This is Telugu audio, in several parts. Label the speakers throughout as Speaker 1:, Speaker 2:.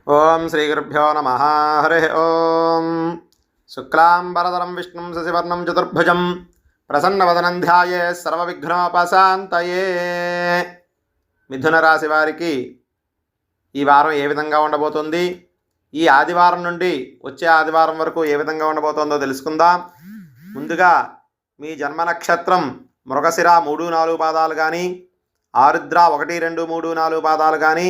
Speaker 1: ఓం శ్రీ గురుభ్యో నమః. హరి ఓం. శుక్లాంబరధరం విష్ణుం శశివర్ణం చతుర్భుజం ప్రసన్నవదనం ధ్యాయేత్ సర్వవిఘ్నోపశాంతయే. మిథున రాశి వారికి ఈ వారం ఏ విధంగా ఉండబోతుంది, ఈ ఆదివారం నుండి వచ్చే ఆదివారం వరకు ఏ విధంగా ఉండబోతుందో తెలుసుకుందాం. ముందుగా మీ జన్మ నక్షత్రం మృగశిర 3-4 పాదాలు కానీ, ఆరుద్ర 1, 2, 3, 4 పాదాలు కానీ,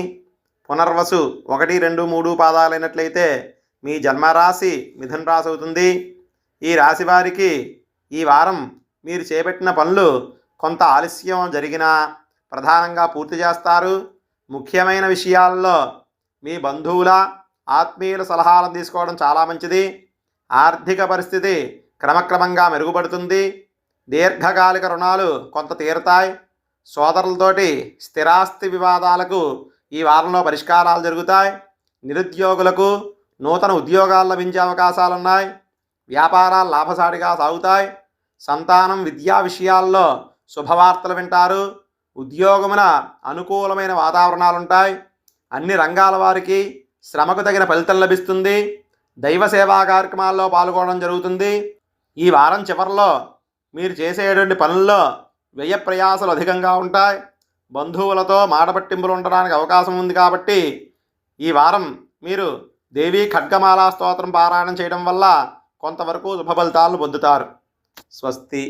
Speaker 1: పునర్వసు 1, 2, 3 పాదాలైనట్లయితే మీ జన్మరాశి మిథున రాశి అవుతుంది. ఈ రాశి వారికి ఈ వారం మీరు చేపట్టిన పనులు కొంత ఆలస్యం జరిగినా ప్రధానంగా పూర్తి చేస్తారు. ముఖ్యమైన విషయాల్లో మీ బంధువుల ఆత్మీయుల సలహాలను తీసుకోవడం చాలా మంచిది. ఆర్థిక పరిస్థితి క్రమక్రమంగా మెరుగుపడుతుంది. దీర్ఘకాలిక రుణాలు కొంత తీరుతాయి. సోదరులతోటి స్థిరాస్తి వివాదాలకు ఈ వారంలో పరిష్కారాలు జరుగుతాయి. నిరుద్యోగులకు నూతన ఉద్యోగాలు లభించే అవకాశాలున్నాయి. వ్యాపారాలు లాభసాటిగా సాగుతాయి. సంతానం విద్యా విషయాల్లో శుభవార్తలు వింటారు. ఉద్యోగమున అనుకూలమైన వాతావరణాలుంటాయి. అన్ని రంగాల వారికి శ్రమకు తగిన ఫలితం లభిస్తుంది. దైవ సేవా కార్యక్రమాల్లో పాల్గొనడం జరుగుతుంది. ఈ వారం చివరిలో మీరు చేసేటువంటి పనుల్లో వ్యయ ప్రయాసాలు అధికంగా ఉంటాయి. బంధువులతో మాటపట్టింపులు ఉండడానికి అవకాశం ఉంది. కాబట్టి ఈ వారం మీరు దేవీ ఖడ్గమాలా స్తోత్రం పారాయణం చేయడం వల్ల కొంతవరకు శుభ ఫలితాలను పొందుతారు. స్వస్తి.